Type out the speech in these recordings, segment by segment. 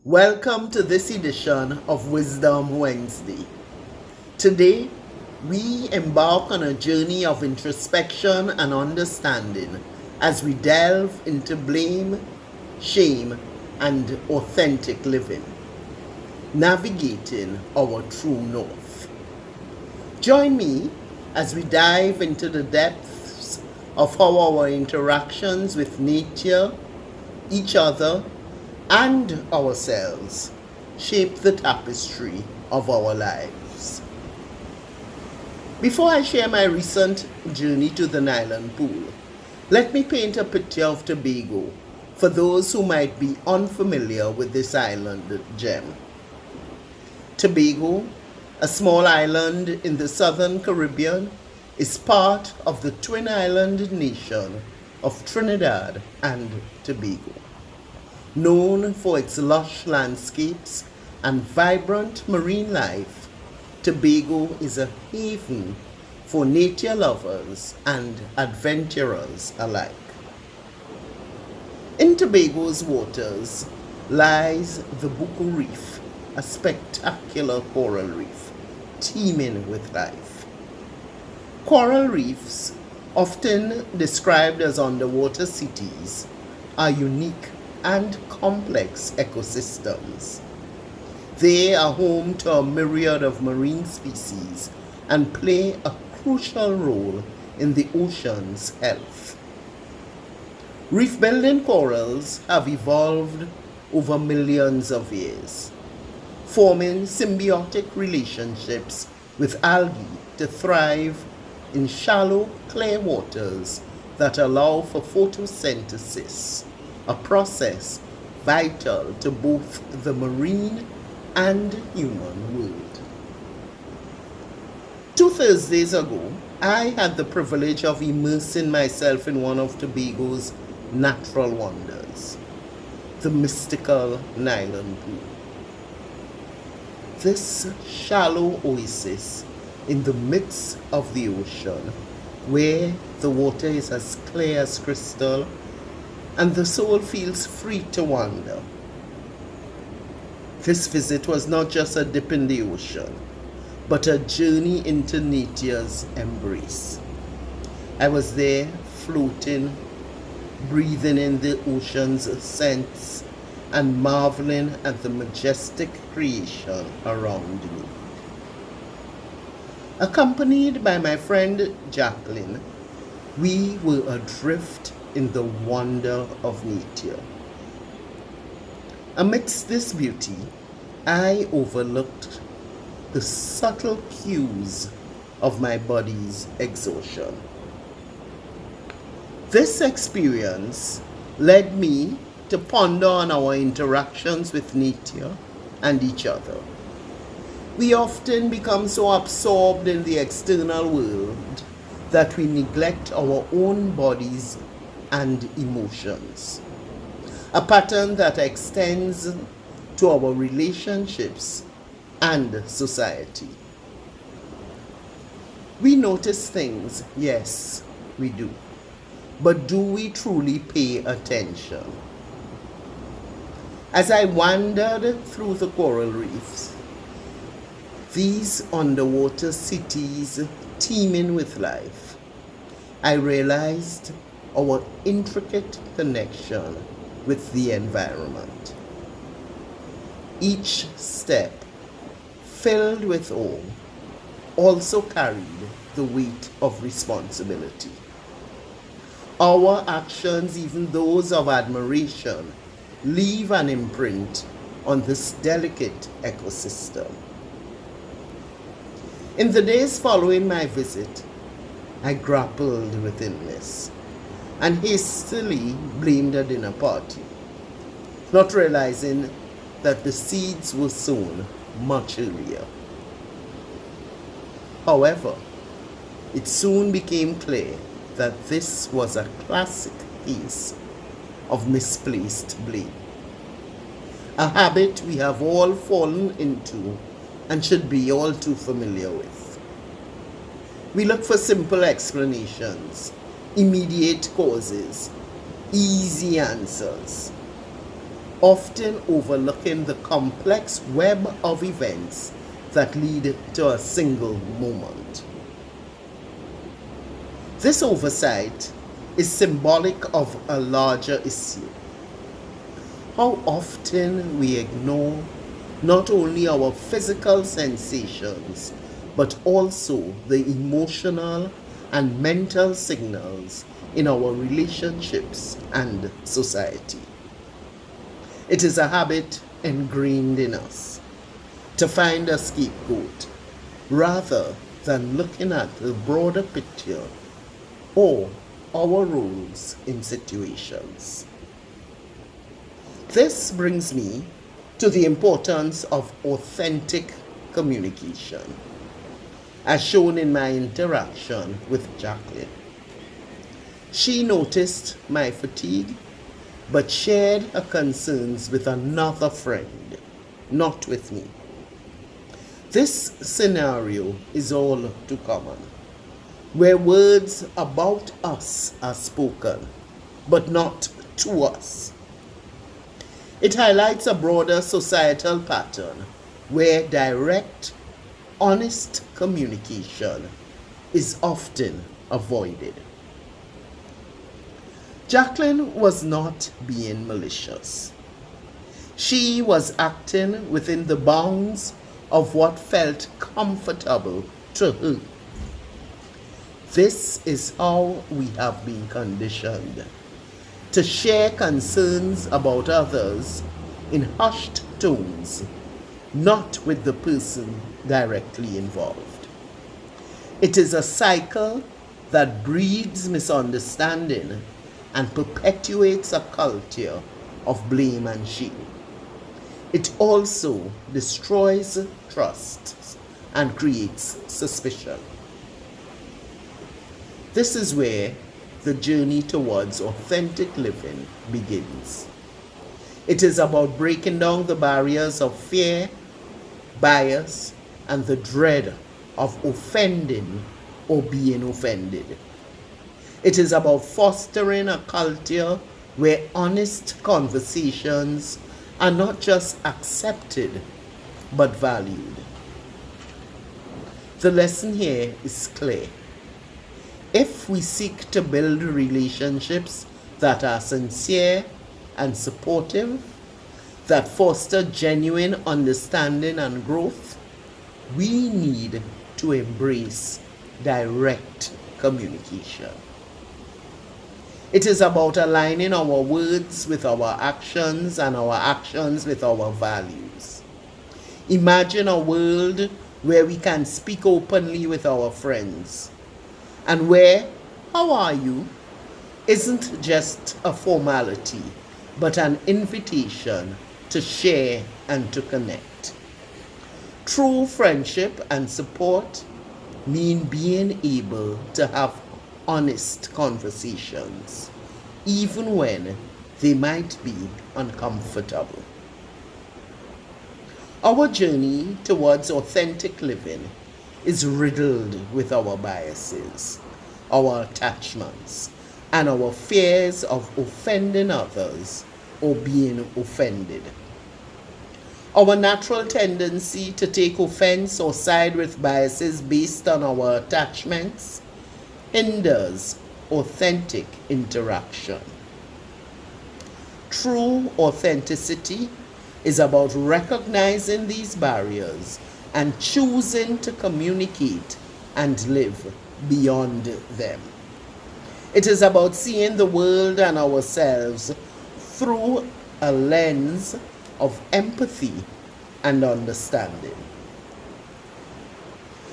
Welcome to this edition of Wisdom Wednesday. Today, we embark on a journey of introspection and understanding as we delve into blame, shame, and authentic living, navigating our true north. Join me as we dive into the depths of how our interactions with nature, each other, and ourselves shape the tapestry of our lives. Before I share my recent journey to the Nyland Pool, let me paint a picture of Tobago for those who might be unfamiliar with this island gem. Tobago, a small island in the southern Caribbean, is part of the twin island nation of Trinidad and Tobago. Known for its lush landscapes and vibrant marine life, Tobago is a haven for nature lovers and adventurers alike. In Tobago's waters lies the Buku Reef, a spectacular coral reef teeming with life. Coral reefs, often described as underwater cities, are unique and complex ecosystems. They are home to a myriad of marine species and play a crucial role in the ocean's health. Reef-building corals have evolved over millions of years, forming symbiotic relationships with algae to thrive in shallow, clear waters that allow for photosynthesis, a process vital to both the marine and human world. 2 Thursdays ago, I had the privilege of immersing myself in one of Tobago's natural wonders, the mystical Nyland Pool. This shallow oasis in the midst of the ocean, where the water is as clear as crystal and the soul feels free to wander. This visit was not just a dip in the ocean, but a journey into nature's embrace. I was there floating, breathing in the ocean's scents, and marveling at the majestic creation around me. Accompanied by my friend Jacqueline, we were adrift in the wonder of nature. Amidst this beauty, I overlooked the subtle cues of my body's exhaustion. This experience led me to ponder on our interactions with nature and each other. We often become so absorbed in the external world that we neglect our own bodies and emotions, a pattern that extends to our relationships and society. We notice things, yes, we do, but do we truly pay attention? As I wandered through the coral reefs, these underwater cities teeming with life, I realized our intricate connection with the environment. Each step, filled with awe, also carried the weight of responsibility. Our actions, even those of admiration, leave an imprint on this delicate ecosystem. In the days following my visit, I grappled with illness and hastily blamed a dinner party, not realizing that the seeds were sown much earlier. However, it soon became clear that this was a classic case of misplaced blame, a habit we have all fallen into and should be all too familiar with. We look for simple explanations, immediate causes, easy answers. often overlooking the complex web of events that lead to a single moment. This oversight is symbolic of a larger issue. How often we ignore not only our physical sensations, but also the emotional and mental signals in our relationships and society. It is a habit ingrained in us to find a scapegoat rather than looking at the broader picture or our roles in situations. This brings me to the importance of authentic communication, as shown in my interaction with Jacqueline. She noticed my fatigue, but shared her concerns with another friend, not with me. This scenario is all too common, where words about us are spoken, but not to us. It highlights a broader societal pattern where direct, honest communication is often avoided. Jacqueline was not being malicious. She was acting within the bounds of what felt comfortable to her. This is how we have been conditioned to share concerns about others in hushed tones, not with the person directly involved. It is a cycle that breeds misunderstanding and perpetuates a culture of blame and shame. It also destroys trust and creates suspicion. This is where the journey towards authentic living begins. It is about breaking down the barriers of fear, bias, and the dread of offending or being offended. It is about fostering a culture where honest conversations are not just accepted, but valued. The lesson here is clear. If we seek to build relationships that are sincere and supportive, that foster genuine understanding and growth, we need to embrace direct communication. It is about aligning our words with our actions and our actions with our values. Imagine a world where we can speak openly with our friends, and where "how are you" isn't just a formality, but an invitation to share and to connect. True friendship and support mean being able to have honest conversations, even when they might be uncomfortable. Our journey towards authentic living is riddled with our biases, our attachments, and our fears of offending others or being offended. Our natural tendency to take offense or side with biases based on our attachments hinders authentic interaction. True authenticity is about recognizing these barriers and choosing to communicate and live beyond them. It is about seeing the world and ourselves through a lens of empathy and understanding.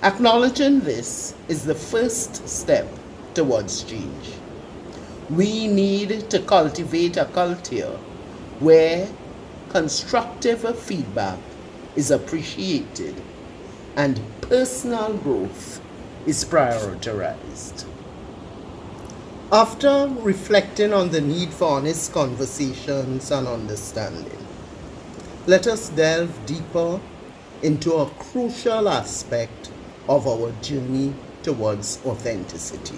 Acknowledging this is the first step towards change. We need to cultivate a culture where constructive feedback is appreciated and personal growth is prioritized. After reflecting on the need for honest conversations and understanding, let us delve deeper into a crucial aspect of our journey towards authenticity.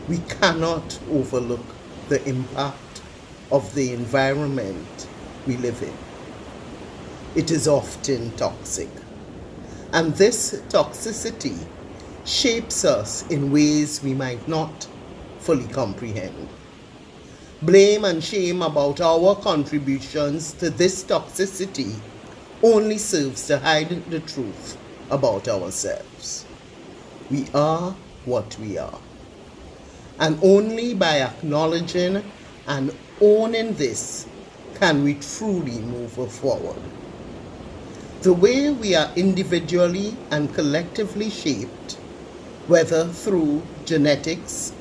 We cannot overlook the impact of the environment we live in. It is often toxic, and this toxicity shapes us in ways we might not fully comprehend. Blame and shame about our contributions to this toxicity only serves to hide the truth about ourselves. We are what we are. And only by acknowledging and owning this can we truly move forward. The way we are individually and collectively shaped, whether through genetics,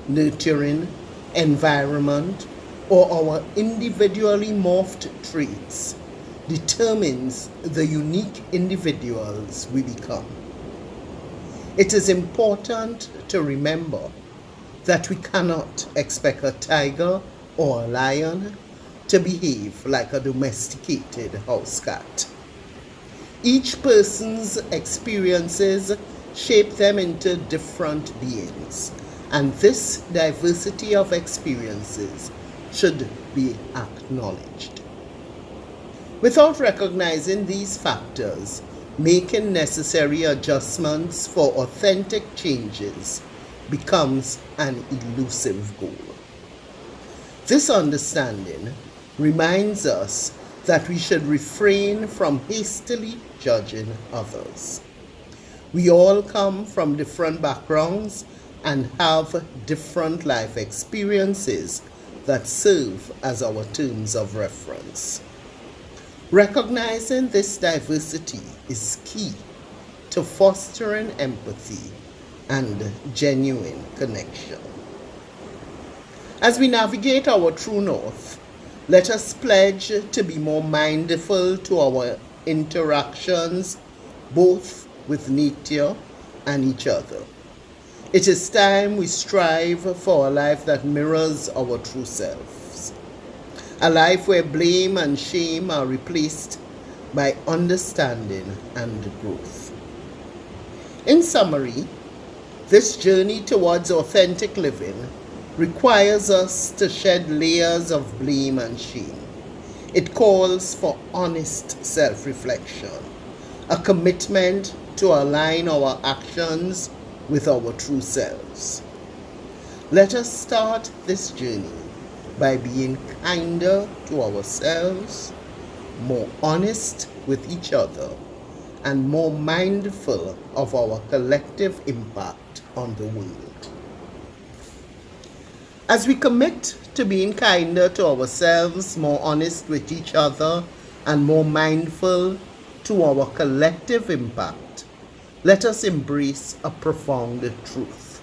nurturing, environment, or our individually morphed traits, determines the unique individuals we become. It is important to remember that we cannot expect a tiger or a lion to behave like a domesticated house cat. Each person's experiences shape them into different beings, and this diversity of experiences should be acknowledged. Without recognizing these factors, making necessary adjustments for authentic changes becomes an elusive goal. This understanding reminds us that we should refrain from hastily judging others. We all come from different backgrounds and have different life experiences that serve as our terms of reference. Recognizing this diversity is key to fostering empathy and genuine connection. As we navigate our true north, let us pledge to be more mindful to our interactions, both with nature and each other. It is time we strive for a life that mirrors our true selves. A life where blame and shame are replaced by understanding and growth. In summary, this journey towards authentic living requires us to shed layers of blame and shame. It calls for honest self-reflection, a commitment to align our actions with our true selves. Let us start this journey by being kinder to ourselves, more honest with each other, and more mindful of our collective impact on the world. As we commit to being kinder to ourselves, more honest with each other, and more mindful to our collective impact, let us embrace a profound truth.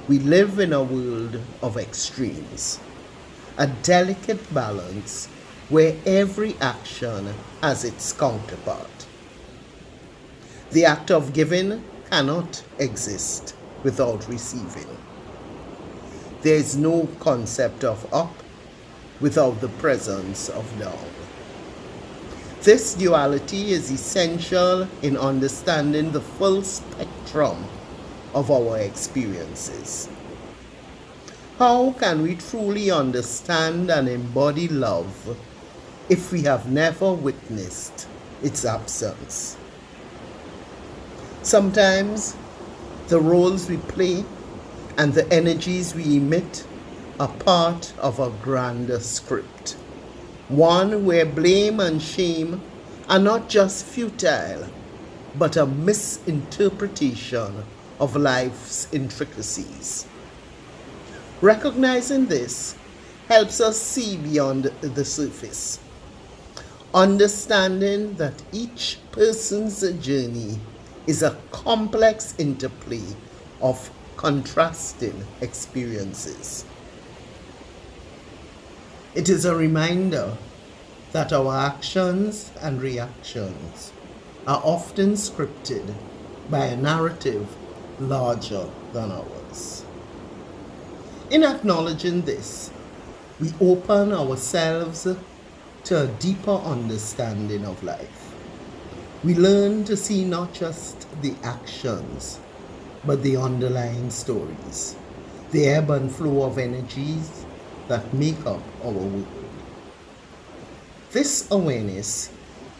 We live in a world of extremes, a delicate balance where every action has its counterpart. The act of giving cannot exist without receiving. There is no concept of up without the presence of down. This duality is essential in understanding the full spectrum of our experiences. How can we truly understand and embody love if we have never witnessed its absence? Sometimes the roles we play and the energies we emit are part of a grander script, one where blame and shame are not just futile, but a misinterpretation of life's intricacies. Recognizing this helps us see beyond the surface, understanding that each person's journey is a complex interplay of contrasting experiences. It is a reminder that our actions and reactions are often scripted by a narrative larger than ours. In acknowledging this, we open ourselves to a deeper understanding of life. We learn to see not just the actions, but the underlying stories, the ebb and flow of energies, that make up our world. This awareness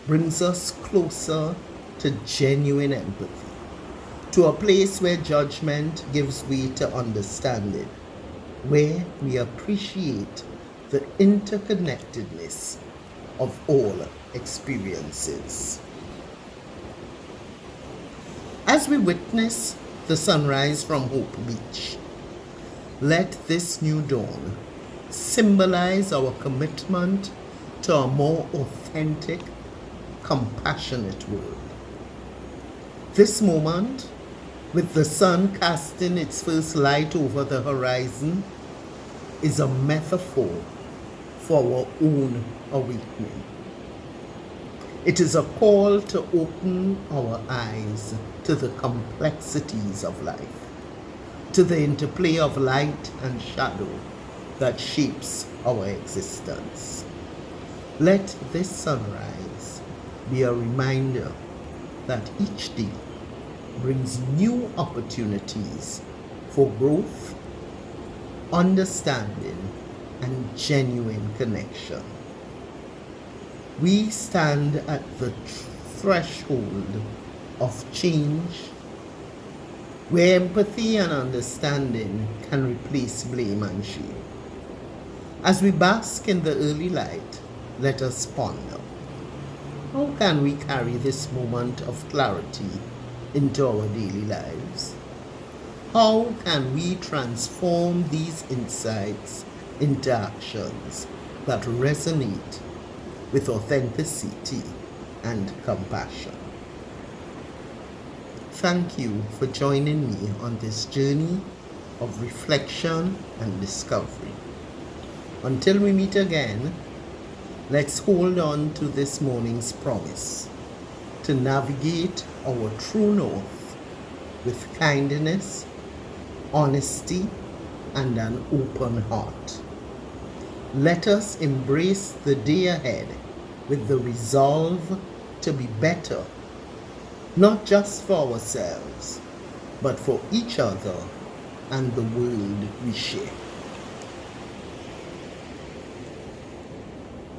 brings us closer to genuine empathy, to a place where judgment gives way to understanding, where we appreciate the interconnectedness of all experiences. As we witness the sunrise from Hope Beach, let this new dawn symbolize our commitment to a more authentic, compassionate world. This moment, with the sun casting its first light over the horizon, is a metaphor for our own awakening. It is a call to open our eyes to the complexities of life, to the interplay of light and shadow that shapes our existence. Let this sunrise be a reminder that each day brings new opportunities for growth, understanding, and genuine connection. We stand at the threshold of change, where empathy and understanding can replace blame and shame. As we bask in the early light, let us ponder. How can we carry this moment of clarity into our daily lives? How can we transform these insights into actions that resonate with authenticity and compassion? Thank you for joining me on this journey of reflection and discovery. Until we meet again, let's hold on to this morning's promise to navigate our true north with kindness, honesty, and an open heart. Let us embrace the day ahead with the resolve to be better, not just for ourselves, but for each other and the world we share.